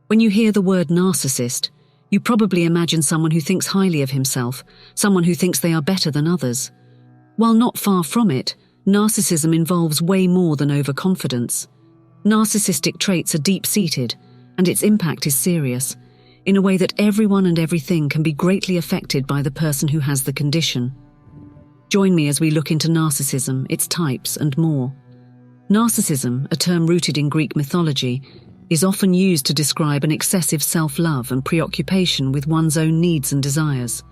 When you hear the word narcissist, you probably imagine someone who thinks highly of himself, someone who thinks they are better than others. While not far from it, narcissism involves way more than overconfidence. Narcissistic traits are deep-seated, and its impact is serious, in a way that everyone and everything can be greatly affected by the person who has the condition. Join me as we look into narcissism, its types, and more. Narcissism, a term rooted in Greek mythology, is often used to describe an excessive self-love and preoccupation with one's own needs and desires.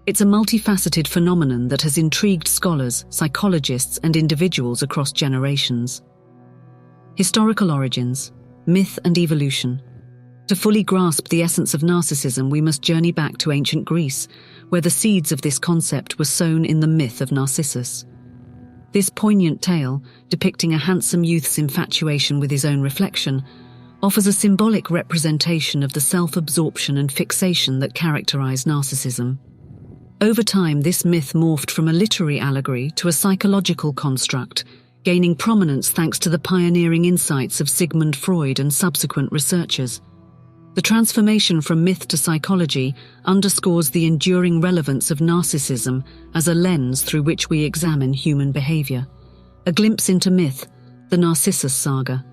It's a multifaceted phenomenon that has intrigued scholars, psychologists, and individuals across generations. Historical origins, myth and evolution. To fully grasp the essence of narcissism, we must journey back to ancient Greece, where the seeds of this concept were sown in the myth of Narcissus. This poignant tale, depicting a handsome youth's infatuation with his own reflection, offers a symbolic representation of the self-absorption and fixation that characterize narcissism. Over time, this myth morphed from a literary allegory to a psychological construct, gaining prominence thanks to the pioneering insights of Sigmund Freud and subsequent researchers. The transformation from myth to psychology underscores the enduring relevance of narcissism as a lens through which we examine human behavior. A glimpse into myth, the Narcissus saga.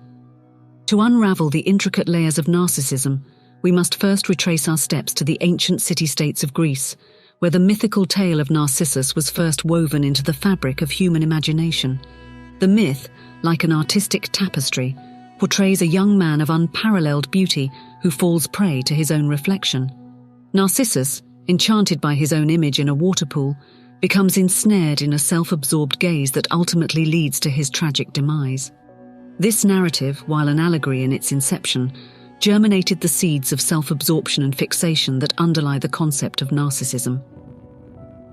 To unravel the intricate layers of narcissism, we must first retrace our steps to the ancient city-states of Greece, where the mythical tale of Narcissus was first woven into the fabric of human imagination. The myth, like an artistic tapestry, portrays a young man of unparalleled beauty who falls prey to his own reflection. Narcissus, enchanted by his own image in a waterpool, becomes ensnared in a self-absorbed gaze that ultimately leads to his tragic demise. This narrative, while an allegory in its inception, germinated the seeds of self-absorption and fixation that underlie the concept of narcissism.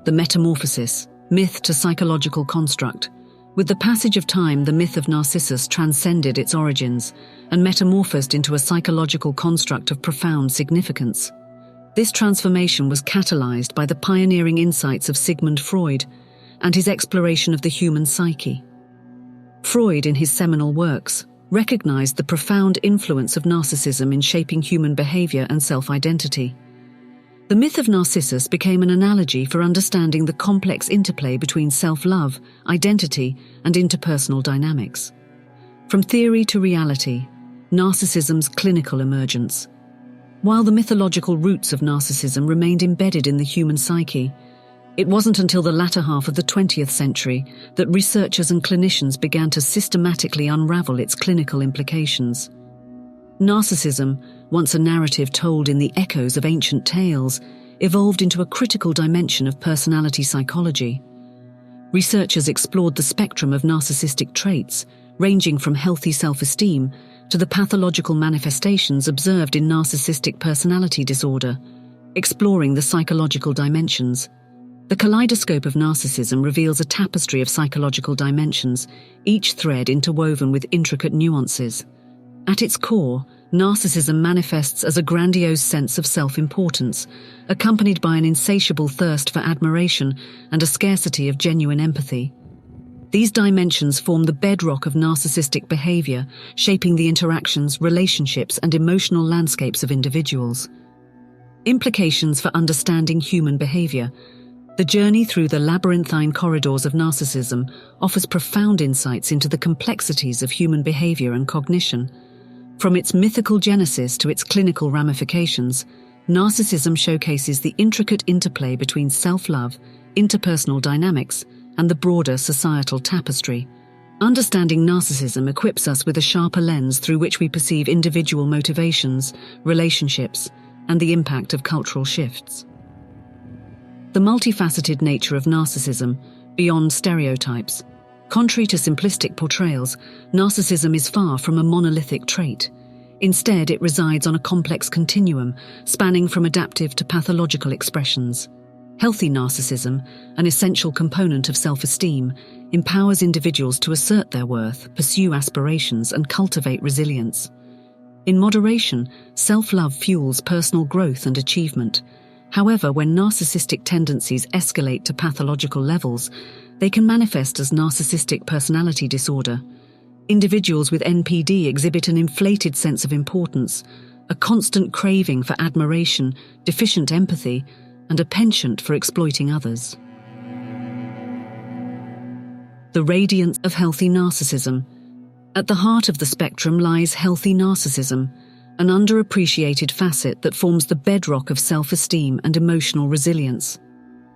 The metamorphosis, myth to psychological construct. With the passage of time, the myth of Narcissus transcended its origins and metamorphosed into a psychological construct of profound significance. This transformation was catalyzed by the pioneering insights of Sigmund Freud and his exploration of the human psyche. Freud, in his seminal works, recognized the profound influence of narcissism in shaping human behavior and self-identity. The myth of Narcissus became an analogy for understanding the complex interplay between self-love, identity, and interpersonal dynamics. From theory to reality, narcissism's clinical emergence. While the mythological roots of narcissism remained embedded in the human psyche, it wasn't until the latter half of the 20th century that researchers and clinicians began to systematically unravel its clinical implications. Narcissism, once a narrative told in the echoes of ancient tales, evolved into a critical dimension of personality psychology. Researchers explored the spectrum of narcissistic traits, ranging from healthy self-esteem to the pathological manifestations observed in narcissistic personality disorder, exploring the psychological dimensions. The kaleidoscope of narcissism reveals a tapestry of psychological dimensions, each thread interwoven with intricate nuances. At its core, narcissism manifests as a grandiose sense of self-importance, accompanied by an insatiable thirst for admiration and a scarcity of genuine empathy. These dimensions form the bedrock of narcissistic behavior, shaping the interactions, relationships, and emotional landscapes of individuals. Implications for understanding human behavior. The journey through the labyrinthine corridors of narcissism offers profound insights into the complexities of human behavior and cognition. From its mythical genesis to its clinical ramifications, narcissism showcases the intricate interplay between self-love, interpersonal dynamics, and the broader societal tapestry. Understanding narcissism equips us with a sharper lens through which we perceive individual motivations, relationships, and the impact of cultural shifts. The multifaceted nature of narcissism, beyond stereotypes. Contrary to simplistic portrayals, narcissism is far from a monolithic trait. Instead, it resides on a complex continuum, spanning from adaptive to pathological expressions. Healthy narcissism, an essential component of self-esteem, empowers individuals to assert their worth, pursue aspirations, and cultivate resilience. In moderation, self-love fuels personal growth and achievement. However, when narcissistic tendencies escalate to pathological levels, they can manifest as narcissistic personality disorder. Individuals with NPD exhibit an inflated sense of importance, a constant craving for admiration, deficient empathy, and a penchant for exploiting others. The radiance of healthy narcissism. At the heart of the spectrum lies healthy narcissism, an underappreciated facet that forms the bedrock of self-esteem and emotional resilience.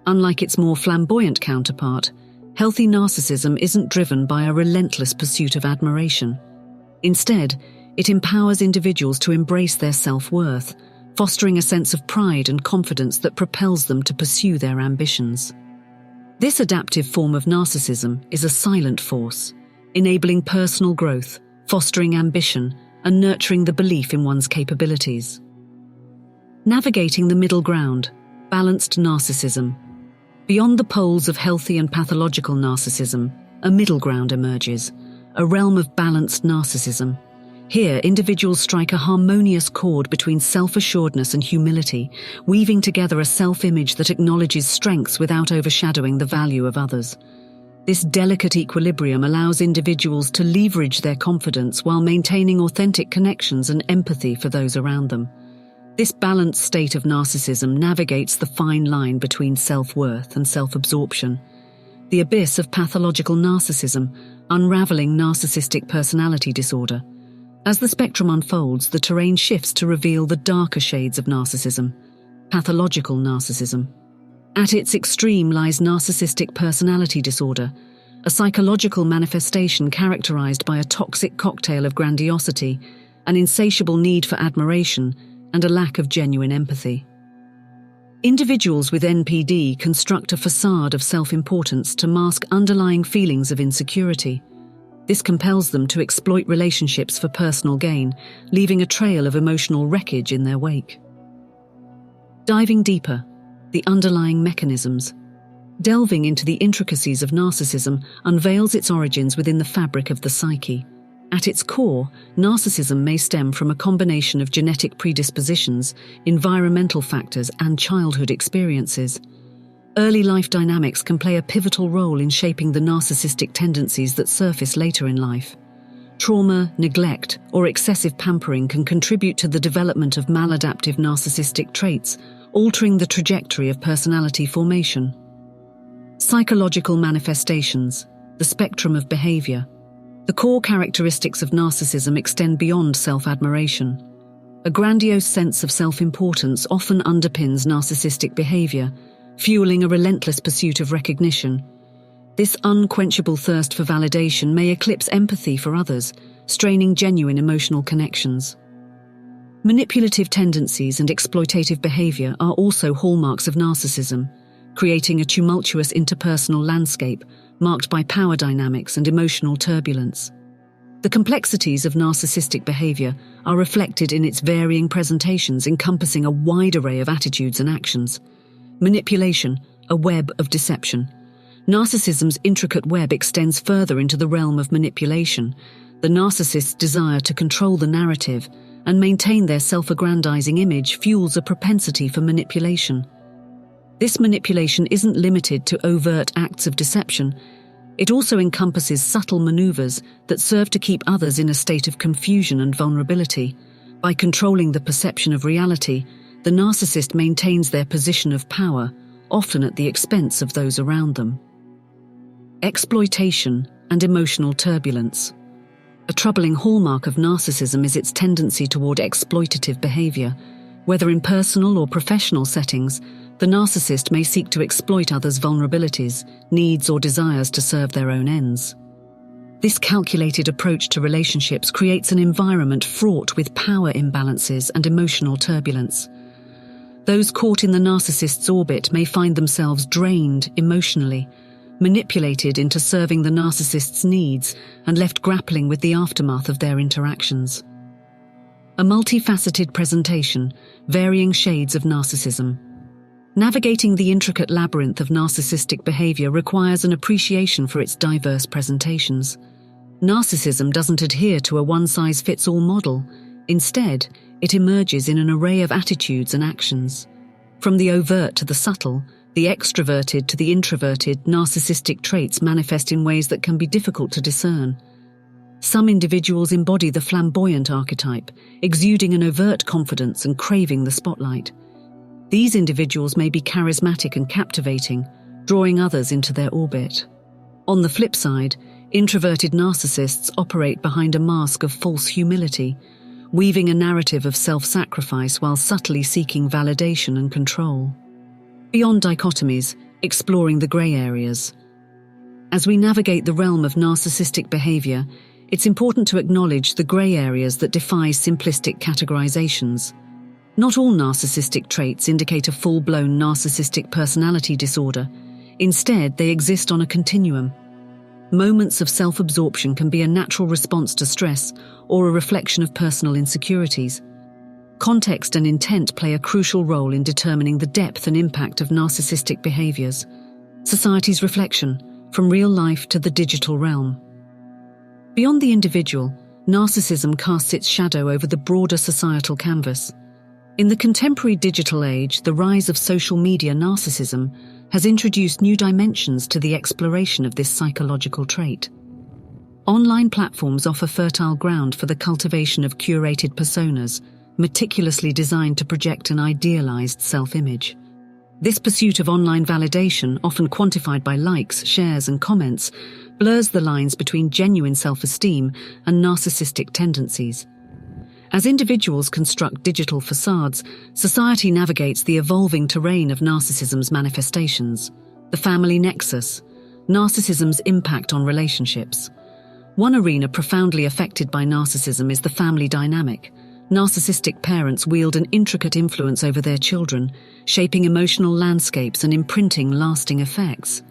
Unlike its more flamboyant counterpart, healthy narcissism isn't driven by a relentless pursuit of admiration. Instead, it empowers individuals to embrace their self-worth, fostering a sense of pride and confidence that propels them to pursue their ambitions. This adaptive form of narcissism is a silent force, enabling personal growth, fostering ambition, and nurturing the belief in one's capabilities. Navigating the middle ground, balanced narcissism. Beyond the poles of healthy and pathological narcissism, a middle ground emerges, a realm of balanced narcissism. Here, individuals strike a harmonious chord between self-assuredness and humility, weaving together a self-image that acknowledges strengths without overshadowing the value of others. This delicate equilibrium allows individuals to leverage their confidence while maintaining authentic connections and empathy for those around them. This balanced state of narcissism navigates the fine line between self-worth and self-absorption. The abyss of pathological narcissism, unraveling narcissistic personality disorder. As the spectrum unfolds, the terrain shifts to reveal the darker shades of narcissism, pathological narcissism. At its extreme lies narcissistic personality disorder, a psychological manifestation characterized by a toxic cocktail of grandiosity, an insatiable need for admiration, and a lack of genuine empathy. Individuals with NPD construct a facade of self-importance to mask underlying feelings of insecurity. This compels them to exploit relationships for personal gain, leaving a trail of emotional wreckage in their wake. Diving deeper, the underlying mechanisms. Delving into the intricacies of narcissism unveils its origins within the fabric of the psyche. At its core, narcissism may stem from a combination of genetic predispositions, environmental factors, and childhood experiences. Early life dynamics can play a pivotal role in shaping the narcissistic tendencies that surface later in life. Trauma, neglect, or excessive pampering can contribute to the development of maladaptive narcissistic traits, altering the trajectory of personality formation. Psychological manifestations, the spectrum of behavior. The core characteristics of narcissism extend beyond self-admiration. A grandiose sense of self-importance often underpins narcissistic behavior, fueling a relentless pursuit of recognition. This unquenchable thirst for validation may eclipse empathy for others, straining genuine emotional connections. Manipulative tendencies and exploitative behavior are also hallmarks of narcissism, creating a tumultuous interpersonal landscape marked by power dynamics and emotional turbulence. The complexities of narcissistic behavior are reflected in its varying presentations, encompassing a wide array of attitudes and actions. Manipulation, a web of deception. Narcissism's intricate web extends further into the realm of manipulation. The narcissist's desire to control the narrative and maintain their self-aggrandizing image fuels a propensity for manipulation. This manipulation isn't limited to overt acts of deception. It also encompasses subtle maneuvers that serve to keep others in a state of confusion and vulnerability. By controlling the perception of reality, the narcissist maintains their position of power, often at the expense of those around them. Exploitation and emotional turbulence. A troubling hallmark of narcissism is its tendency toward exploitative behavior. Whether in personal or professional settings, the narcissist may seek to exploit others' vulnerabilities, needs, or desires to serve their own ends. This calculated approach to relationships creates an environment fraught with power imbalances and emotional turbulence. Those caught in the narcissist's orbit may find themselves drained emotionally, manipulated into serving the narcissist's needs, and left grappling with the aftermath of their interactions. A multifaceted presentation, varying shades of narcissism. Navigating the intricate labyrinth of narcissistic behavior requires an appreciation for its diverse presentations. Narcissism doesn't adhere to a one-size-fits-all model. Instead, it emerges in an array of attitudes and actions. From the overt to the subtle, the extroverted to the introverted, narcissistic traits manifest in ways that can be difficult to discern. Some individuals embody the flamboyant archetype, exuding an overt confidence and craving the spotlight. These individuals may be charismatic and captivating, drawing others into their orbit. On the flip side, introverted narcissists operate behind a mask of false humility, weaving a narrative of self-sacrifice while subtly seeking validation and control. Beyond dichotomies, exploring the grey areas. As we navigate the realm of narcissistic behavior, it's important to acknowledge the grey areas that defy simplistic categorizations. Not all narcissistic traits indicate a full-blown narcissistic personality disorder. Instead, they exist on a continuum. Moments of self-absorption can be a natural response to stress or a reflection of personal insecurities. Context and intent play a crucial role in determining the depth and impact of narcissistic behaviors. Society's reflection, from real life to the digital realm. Beyond the individual, narcissism casts its shadow over the broader societal canvas. In the contemporary digital age, the rise of social media narcissism has introduced new dimensions to the exploration of this psychological trait. Online platforms offer fertile ground for the cultivation of curated personas, meticulously designed to project an idealized self-image. This pursuit of online validation, often quantified by likes, shares, and comments, blurs the lines between genuine self-esteem and narcissistic tendencies. As individuals construct digital facades, society navigates the evolving terrain of narcissism's manifestations. The family nexus, narcissism's impact on relationships. One arena profoundly affected by narcissism is the family dynamic. Narcissistic parents wield an intricate influence over their children, shaping emotional landscapes and imprinting lasting effects.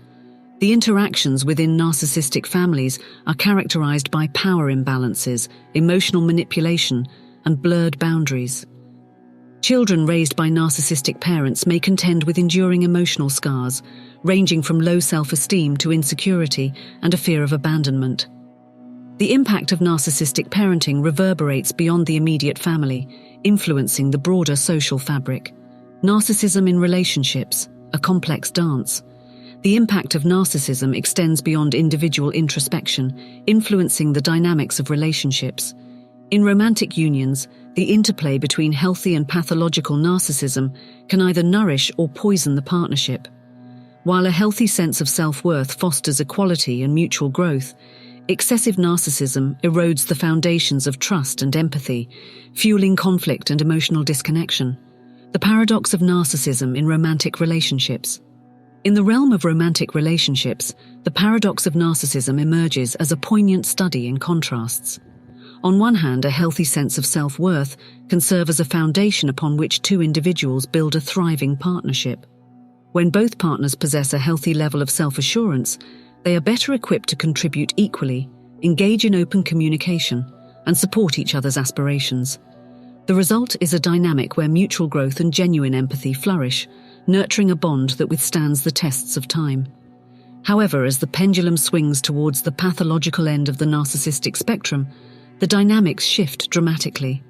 The interactions within narcissistic families are characterized by power imbalances, emotional manipulation, and blurred boundaries. Children raised by narcissistic parents may contend with enduring emotional scars, ranging from low self-esteem to insecurity and a fear of abandonment. The impact of narcissistic parenting reverberates beyond the immediate family, influencing the broader social fabric. Narcissism in relationships, a complex dance. The impact of narcissism extends beyond individual introspection, influencing the dynamics of relationships. In romantic unions, the interplay between healthy and pathological narcissism can either nourish or poison the partnership. While a healthy sense of self-worth fosters equality and mutual growth, excessive narcissism erodes the foundations of trust and empathy, fueling conflict and emotional disconnection. The paradox of narcissism in romantic relationships. In the realm of romantic relationships, the paradox of narcissism emerges as a poignant study in contrasts. On one hand, a healthy sense of self-worth can serve as a foundation upon which two individuals build a thriving partnership. When both partners possess a healthy level of self-assurance, they are better equipped to contribute equally, engage in open communication, and support each other's aspirations. The result is a dynamic where mutual growth and genuine empathy flourish, nurturing a bond that withstands the tests of time. However, as the pendulum swings towards the pathological end of the narcissistic spectrum, the dynamics shift dramatically.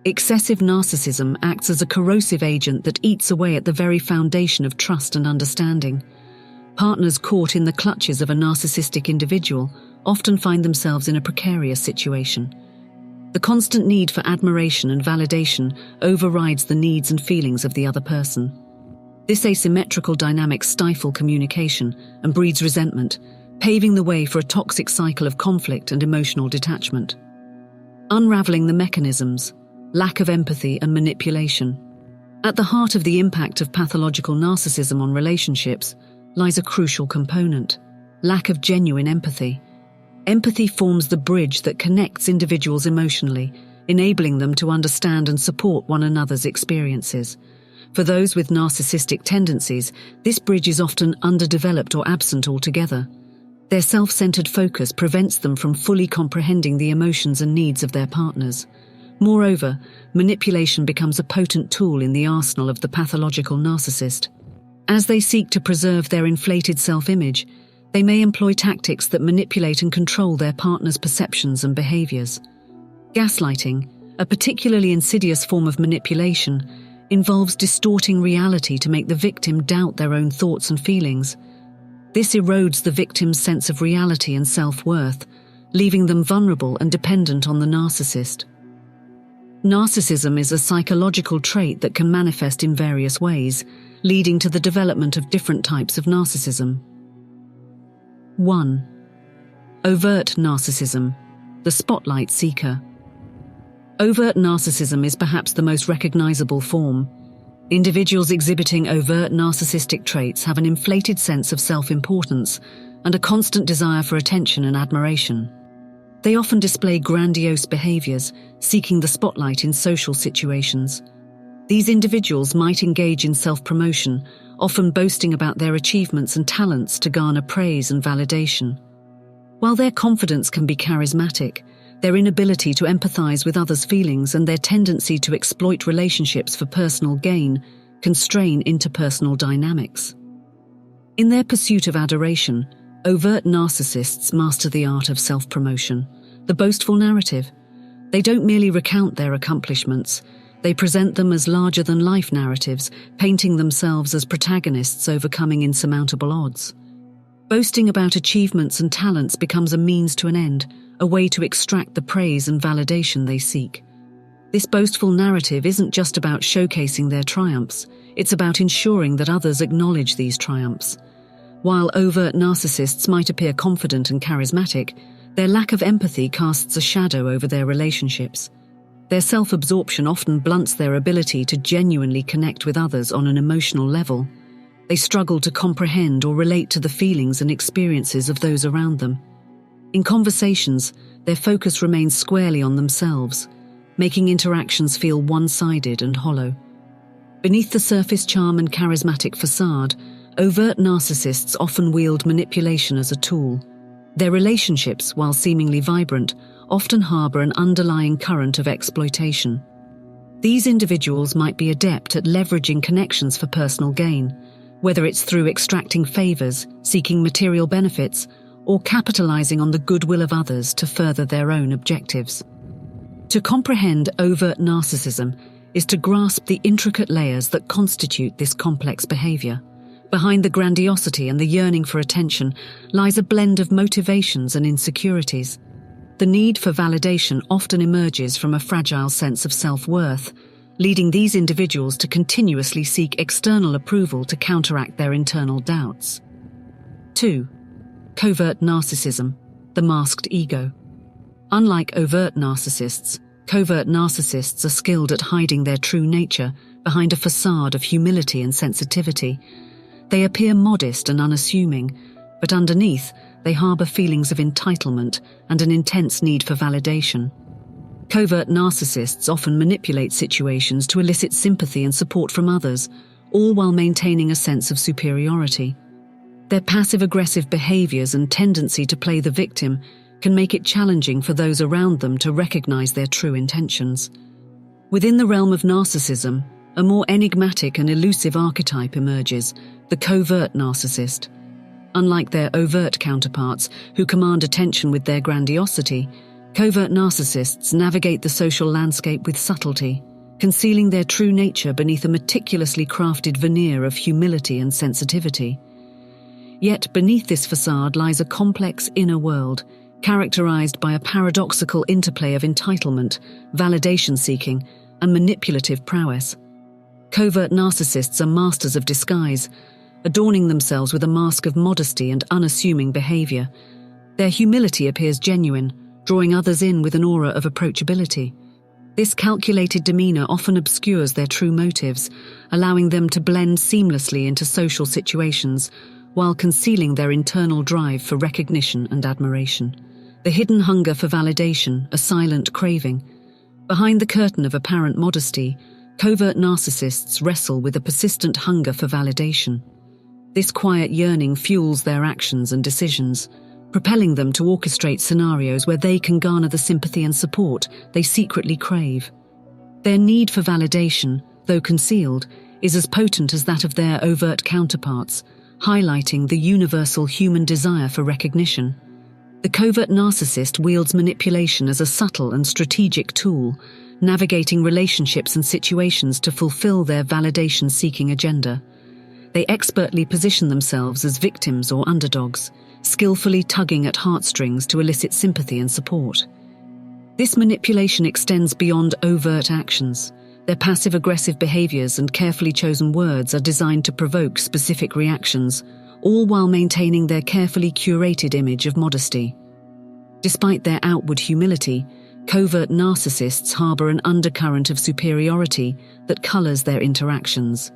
Excessive narcissism acts as a corrosive agent that eats away at the very foundation of trust and understanding. Partners caught in the clutches of a narcissistic individual often find themselves in a precarious situation. The constant need for admiration and validation overrides the needs and feelings of the other person. This asymmetrical dynamic stifles communication and breeds resentment, paving the way for a toxic cycle of conflict and emotional detachment. Unraveling the mechanisms, lack of empathy and manipulation. At the heart of the impact of pathological narcissism on relationships lies a crucial component: lack of genuine empathy. Empathy forms the bridge that connects individuals emotionally, enabling them to understand and support one another's experiences. For those with narcissistic tendencies, this bridge is often underdeveloped or absent altogether. Their self-centered focus prevents them from fully comprehending the emotions and needs of their partners. Moreover, manipulation becomes a potent tool in the arsenal of the pathological narcissist. As they seek to preserve their inflated self-image, they may employ tactics that manipulate and control their partner's perceptions and behaviors. Gaslighting, a particularly insidious form of manipulation, involves distorting reality to make the victim doubt their own thoughts and feelings. This erodes the victim's sense of reality and self-worth, leaving them vulnerable and dependent on the narcissist. Narcissism is a psychological trait that can manifest in various ways, leading to the development of different types of narcissism. 1. Overt narcissism, the spotlight seeker. Overt narcissism is perhaps the most recognizable form. Individuals exhibiting overt narcissistic traits have an inflated sense of self-importance and a constant desire for attention and admiration. They often display grandiose behaviors, seeking the spotlight in social situations. These individuals might engage in self-promotion, often boasting about their achievements and talents to garner praise and validation. While their confidence can be charismatic, their inability to empathize with others' feelings and their tendency to exploit relationships for personal gain can strain interpersonal dynamics. In their pursuit of adoration, overt narcissists master the art of self-promotion, the boastful narrative. They don't merely recount their accomplishments, they present them as larger-than-life narratives, painting themselves as protagonists overcoming insurmountable odds. Boasting about achievements and talents becomes a means to an end, a way to extract the praise and validation they seek. This boastful narrative isn't just about showcasing their triumphs, it's about ensuring that others acknowledge these triumphs. While overt narcissists might appear confident and charismatic, their lack of empathy casts a shadow over their relationships. Their self-absorption often blunts their ability to genuinely connect with others on an emotional level. They struggle to comprehend or relate to the feelings and experiences of those around them. In conversations, their focus remains squarely on themselves, making interactions feel one-sided and hollow. Beneath the surface charm and charismatic facade, overt narcissists often wield manipulation as a tool. Their relationships, while seemingly vibrant, often harbor an underlying current of exploitation. These individuals might be adept at leveraging connections for personal gain, whether it's through extracting favors, seeking material benefits, or capitalizing on the goodwill of others to further their own objectives. To comprehend overt narcissism is to grasp the intricate layers that constitute this complex behavior. Behind the grandiosity and the yearning for attention lies a blend of motivations and insecurities. The need for validation often emerges from a fragile sense of self-worth, leading these individuals to continuously seek external approval to counteract their internal doubts. 2. Covert narcissism, the masked ego. Unlike overt narcissists, covert narcissists are skilled at hiding their true nature behind a facade of humility and sensitivity. They appear modest and unassuming, but underneath, they harbor feelings of entitlement and an intense need for validation. Covert narcissists often manipulate situations to elicit sympathy and support from others, all while maintaining a sense of superiority. Their passive-aggressive behaviors and tendency to play the victim can make it challenging for those around them to recognize their true intentions. Within the realm of narcissism, a more enigmatic and elusive archetype emerges, the covert narcissist. Unlike their overt counterparts, who command attention with their grandiosity, covert narcissists navigate the social landscape with subtlety, concealing their true nature beneath a meticulously crafted veneer of humility and sensitivity. Yet beneath this facade lies a complex inner world, characterized by a paradoxical interplay of entitlement, validation-seeking, and manipulative prowess. Covert narcissists are masters of disguise, adorning themselves with a mask of modesty and unassuming behavior. Their humility appears genuine, drawing others in with an aura of approachability. This calculated demeanor often obscures their true motives, allowing them to blend seamlessly into social situations while concealing their internal drive for recognition and admiration. The hidden hunger for validation, a silent craving. Behind the curtain of apparent modesty, covert narcissists wrestle with a persistent hunger for validation. This quiet yearning fuels their actions and decisions, propelling them to orchestrate scenarios where they can garner the sympathy and support they secretly crave. Their need for validation, though concealed, is as potent as that of their overt counterparts, highlighting the universal human desire for recognition. The covert narcissist wields manipulation as a subtle and strategic tool, navigating relationships and situations to fulfill their validation-seeking agenda. They expertly position themselves as victims or underdogs, skillfully tugging at heartstrings to elicit sympathy and support. This manipulation extends beyond overt actions. Their passive-aggressive behaviors and carefully chosen words are designed to provoke specific reactions, all while maintaining their carefully curated image of modesty. Despite their outward humility, covert narcissists harbor an undercurrent of superiority that colors their interactions.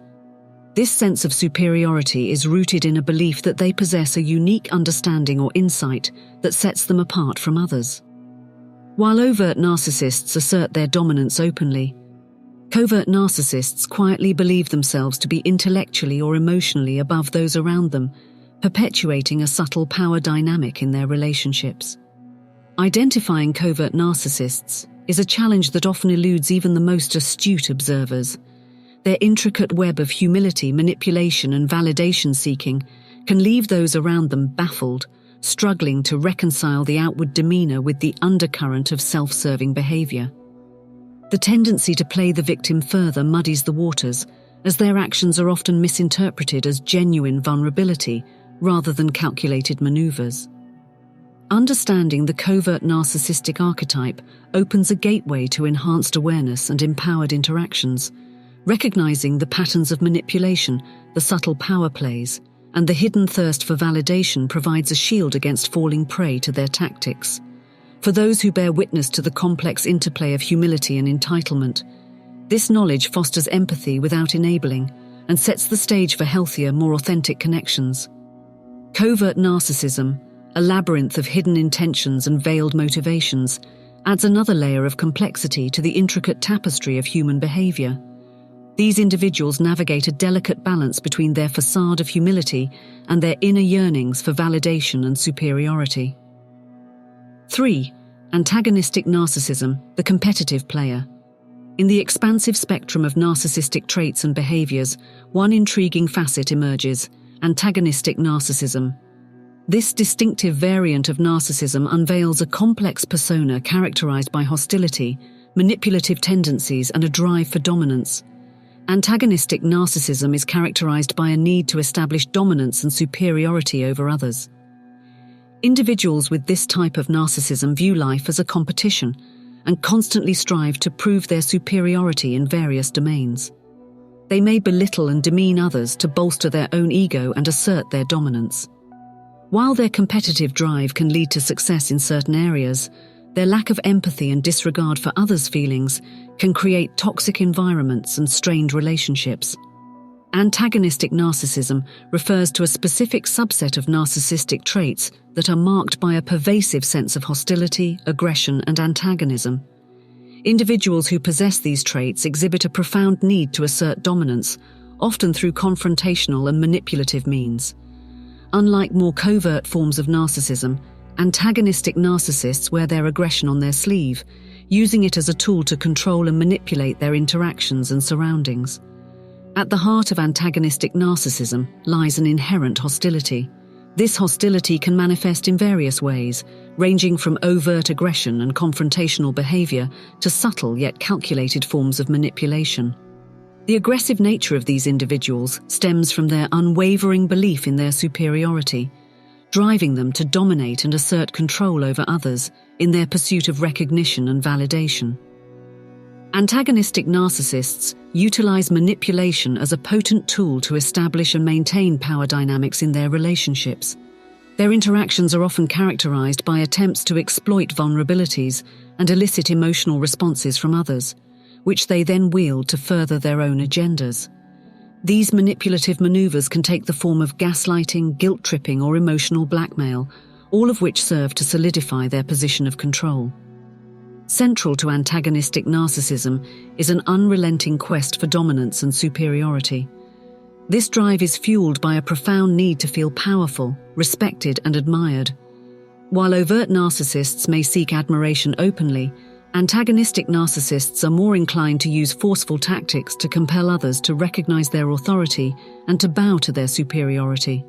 This sense of superiority is rooted in a belief that they possess a unique understanding or insight that sets them apart from others. While overt narcissists assert their dominance openly, covert narcissists quietly believe themselves to be intellectually or emotionally above those around them, perpetuating a subtle power dynamic in their relationships. Identifying covert narcissists is a challenge that often eludes even the most astute observers. Their intricate web of humility, manipulation, and validation-seeking can leave those around them baffled, struggling to reconcile the outward demeanor with the undercurrent of self-serving behavior. The tendency to play the victim further muddies the waters, as their actions are often misinterpreted as genuine vulnerability rather than calculated maneuvers. Understanding the covert narcissistic archetype opens a gateway to enhanced awareness and empowered interactions. Recognizing the patterns of manipulation, the subtle power plays, and the hidden thirst for validation provides a shield against falling prey to their tactics. For those who bear witness to the complex interplay of humility and entitlement, this knowledge fosters empathy without enabling and sets the stage for healthier, more authentic connections. Covert narcissism, a labyrinth of hidden intentions and veiled motivations, adds another layer of complexity to the intricate tapestry of human behavior. These individuals navigate a delicate balance between their facade of humility and their inner yearnings for validation and superiority. 3. Antagonistic narcissism, the competitive player. In the expansive spectrum of narcissistic traits and behaviors, one intriguing facet emerges: antagonistic narcissism. This distinctive variant of narcissism unveils a complex persona characterized by hostility, manipulative tendencies, and a drive for dominance. Antagonistic narcissism is characterized by a need to establish dominance and superiority over others. Individuals with this type of narcissism view life as a competition and constantly strive to prove their superiority in various domains. They may belittle and demean others to bolster their own ego and assert their dominance. While their competitive drive can lead to success in certain areas, their lack of empathy and disregard for others' feelings can create toxic environments and strained relationships. Antagonistic narcissism refers to a specific subset of narcissistic traits that are marked by a pervasive sense of hostility, aggression, and antagonism. Individuals who possess these traits exhibit a profound need to assert dominance, often through confrontational and manipulative means. Unlike more covert forms of narcissism, antagonistic narcissists wear their aggression on their sleeve, using it as a tool to control and manipulate their interactions and surroundings. At the heart of antagonistic narcissism lies an inherent hostility. This hostility can manifest in various ways, ranging from overt aggression and confrontational behavior to subtle yet calculated forms of manipulation. The aggressive nature of these individuals stems from their unwavering belief in their superiority, driving them to dominate and assert control over others in their pursuit of recognition and validation. Antagonistic narcissists utilize manipulation as a potent tool to establish and maintain power dynamics in their relationships. Their interactions are often characterized by attempts to exploit vulnerabilities and elicit emotional responses from others, which they then wield to further their own agendas. These manipulative maneuvers can take the form of gaslighting, guilt-tripping, or emotional blackmail, all of which serve to solidify their position of control. Central to antagonistic narcissism is an unrelenting quest for dominance and superiority. This drive is fueled by a profound need to feel powerful, respected, and admired. While overt narcissists may seek admiration openly, antagonistic narcissists are more inclined to use forceful tactics to compel others to recognize their authority and to bow to their superiority.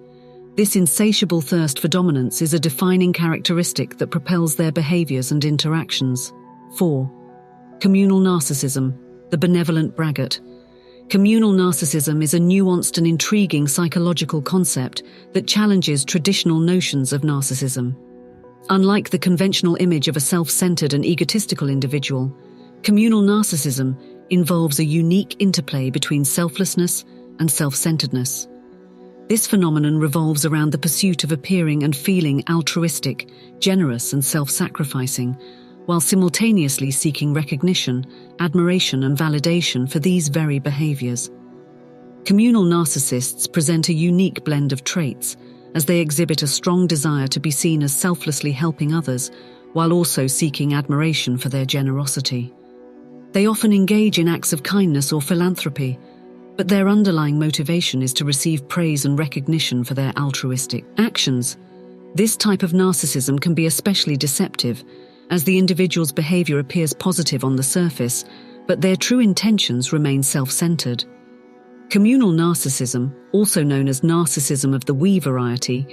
This insatiable thirst for dominance is a defining characteristic that propels their behaviors and interactions. 4. Communal narcissism, the benevolent braggart. Communal narcissism is a nuanced and intriguing psychological concept that challenges traditional notions of narcissism. Unlike the conventional image of a self-centered and egotistical individual, communal narcissism involves a unique interplay between selflessness and self-centeredness. This phenomenon revolves around the pursuit of appearing and feeling altruistic, generous, and self-sacrificing, while simultaneously seeking recognition, admiration, and validation for these very behaviors. Communal narcissists present a unique blend of traits, as they exhibit a strong desire to be seen as selflessly helping others, while also seeking admiration for their generosity. They often engage in acts of kindness or philanthropy, but their underlying motivation is to receive praise and recognition for their altruistic actions. This type of narcissism can be especially deceptive, as the individual's behavior appears positive on the surface, but their true intentions remain self-centered. Communal narcissism, also known as narcissism of the we variety,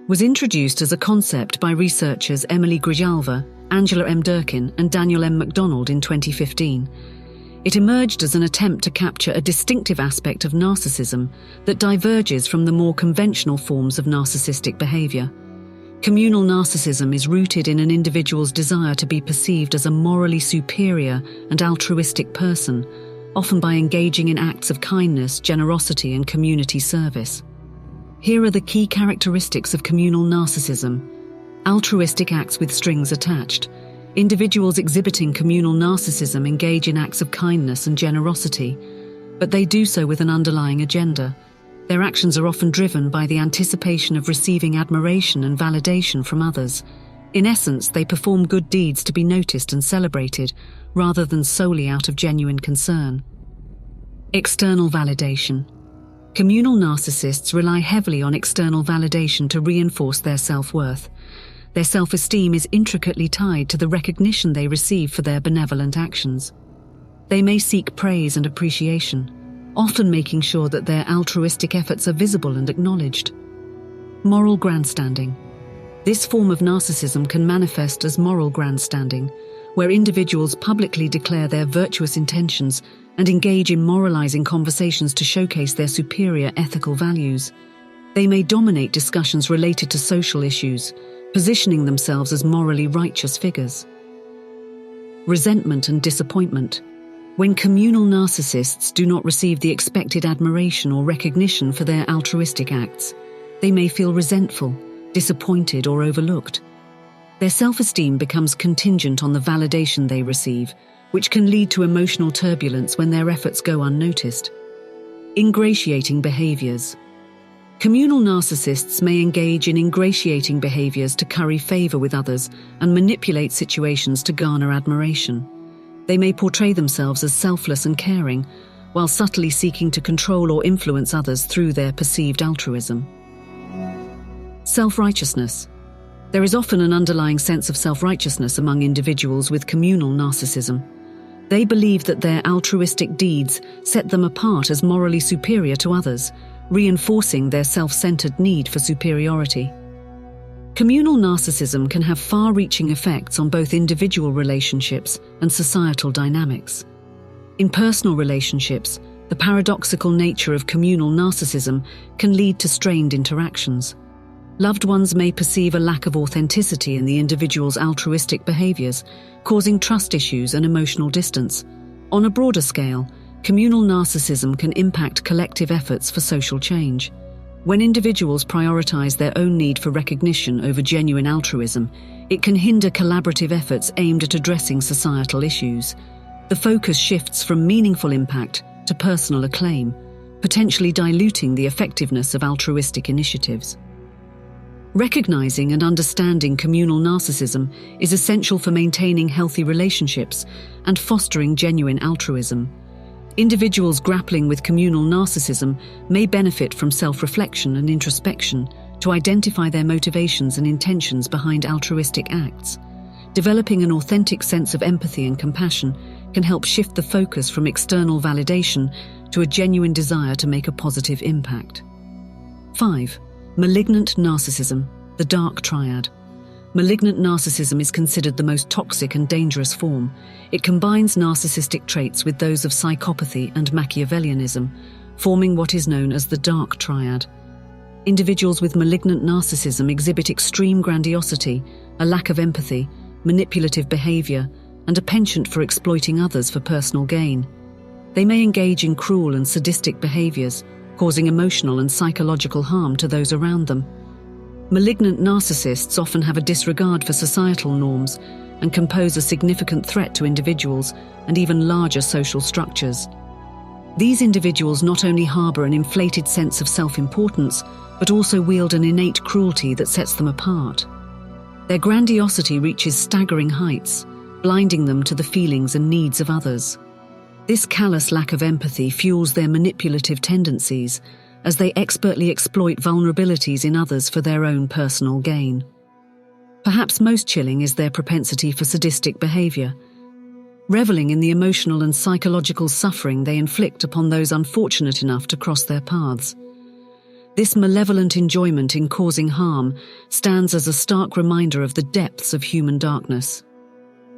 was introduced as a concept by researchers Emily Grijalva, Angela M. Durkin, and Daniel M. MacDonald in 2015. It emerged as an attempt to capture a distinctive aspect of narcissism that diverges from the more conventional forms of narcissistic behavior. Communal narcissism is rooted in an individual's desire to be perceived as a morally superior and altruistic person, often by engaging in acts of kindness, generosity, and community service. Here are the key characteristics of communal narcissism. Altruistic acts with strings attached. Individuals exhibiting communal narcissism engage in acts of kindness and generosity, but they do so with an underlying agenda. Their actions are often driven by the anticipation of receiving admiration and validation from others. In essence, they perform good deeds to be noticed and celebrated, rather than solely out of genuine concern. External validation. Communal narcissists rely heavily on external validation to reinforce their self-worth. Their self-esteem is intricately tied to the recognition they receive for their benevolent actions. They may seek praise and appreciation, often making sure that their altruistic efforts are visible and acknowledged. Moral grandstanding. This form of narcissism can manifest as moral grandstanding, where individuals publicly declare their virtuous intentions and engage in moralizing conversations to showcase their superior ethical values. They may dominate discussions related to social issues, positioning themselves as morally righteous figures. Resentment and disappointment. When communal narcissists do not receive the expected admiration or recognition for their altruistic acts, they may feel resentful, disappointed, or overlooked. Their self-esteem becomes contingent on the validation they receive, which can lead to emotional turbulence when their efforts go unnoticed. Ingratiating behaviors. Communal narcissists may engage in ingratiating behaviors to curry favor with others and manipulate situations to garner admiration. They may portray themselves as selfless and caring, while subtly seeking to control or influence others through their perceived altruism. Self-righteousness. There is often an underlying sense of self-righteousness among individuals with communal narcissism. They believe that their altruistic deeds set them apart as morally superior to others, reinforcing their self-centered need for superiority. Communal narcissism can have far-reaching effects on both individual relationships and societal dynamics. In personal relationships, the paradoxical nature of communal narcissism can lead to strained interactions. Loved ones may perceive a lack of authenticity in the individual's altruistic behaviors, causing trust issues and emotional distance. On a broader scale, communal narcissism can impact collective efforts for social change. When individuals prioritize their own need for recognition over genuine altruism, it can hinder collaborative efforts aimed at addressing societal issues. The focus shifts from meaningful impact to personal acclaim, potentially diluting the effectiveness of altruistic initiatives. Recognizing and understanding communal narcissism is essential for maintaining healthy relationships and fostering genuine altruism. Individuals grappling with communal narcissism may benefit from self-reflection and introspection to identify their motivations and intentions behind altruistic acts. Developing an authentic sense of empathy and compassion can help shift the focus from external validation to a genuine desire to make a positive impact. 5. Malignant narcissism, the dark triad. Malignant narcissism is considered the most toxic and dangerous form. It combines narcissistic traits with those of psychopathy and Machiavellianism, forming what is known as the dark triad. Individuals with malignant narcissism exhibit extreme grandiosity, a lack of empathy, manipulative behavior, and a penchant for exploiting others for personal gain. They may engage in cruel and sadistic behaviors, causing emotional and psychological harm to those around them. Malignant narcissists often have a disregard for societal norms and can pose a significant threat to individuals and even larger social structures. These individuals not only harbor an inflated sense of self-importance, but also wield an innate cruelty that sets them apart. Their grandiosity reaches staggering heights, blinding them to the feelings and needs of others. This callous lack of empathy fuels their manipulative tendencies, as they expertly exploit vulnerabilities in others for their own personal gain. Perhaps most chilling is their propensity for sadistic behavior, reveling in the emotional and psychological suffering they inflict upon those unfortunate enough to cross their paths. This malevolent enjoyment in causing harm stands as a stark reminder of the depths of human darkness.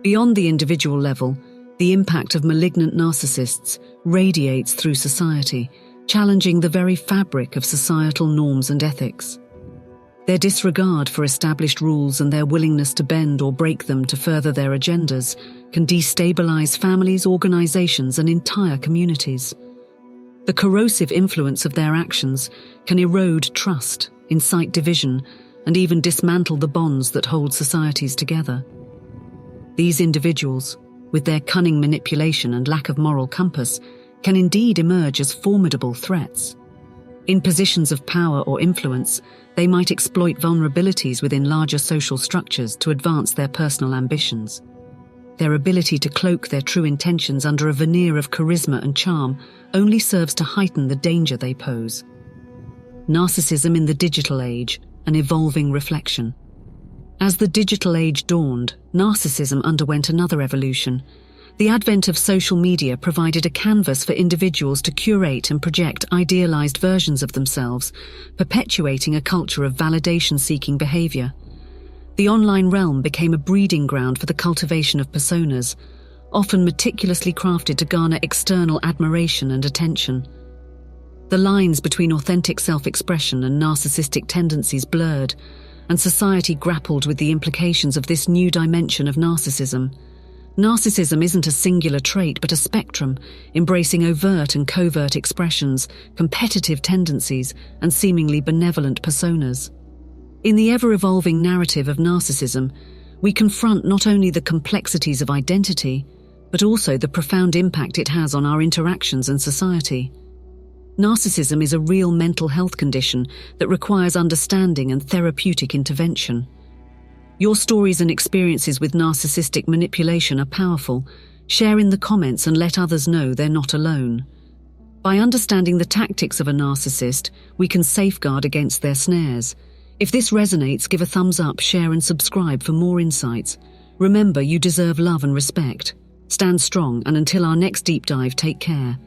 Beyond the individual level, the impact of malignant narcissists radiates through society, challenging the very fabric of societal norms and ethics. Their disregard for established rules and their willingness to bend or break them to further their agendas can destabilize families, organizations, and entire communities. The corrosive influence of their actions can erode trust, incite division, and even dismantle the bonds that hold societies together. These individuals, with their cunning manipulation and lack of moral compass, can indeed emerge as formidable threats. In positions of power or influence, they might exploit vulnerabilities within larger social structures to advance their personal ambitions. Their ability to cloak their true intentions under a veneer of charisma and charm only serves to heighten the danger they pose. Narcissism in the digital age, an evolving reflection. As the digital age dawned, narcissism underwent another evolution. The advent of social media provided a canvas for individuals to curate and project idealized versions of themselves, perpetuating a culture of validation-seeking behavior. The online realm became a breeding ground for the cultivation of personas, often meticulously crafted to garner external admiration and attention. The lines between authentic self-expression and narcissistic tendencies blurred, and society grappled with the implications of this new dimension of narcissism. Narcissism isn't a singular trait but a spectrum, embracing overt and covert expressions, competitive tendencies, and seemingly benevolent personas. In the ever-evolving narrative of narcissism, we confront not only the complexities of identity, but also the profound impact it has on our interactions and society. Narcissism is a real mental health condition that requires understanding and therapeutic intervention. Your stories and experiences with narcissistic manipulation are powerful. Share in the comments and let others know they're not alone. By understanding the tactics of a narcissist, we can safeguard against their snares. If this resonates, give a thumbs up, share and subscribe for more insights. Remember, you deserve love and respect. Stand strong, and until our next deep dive, take care.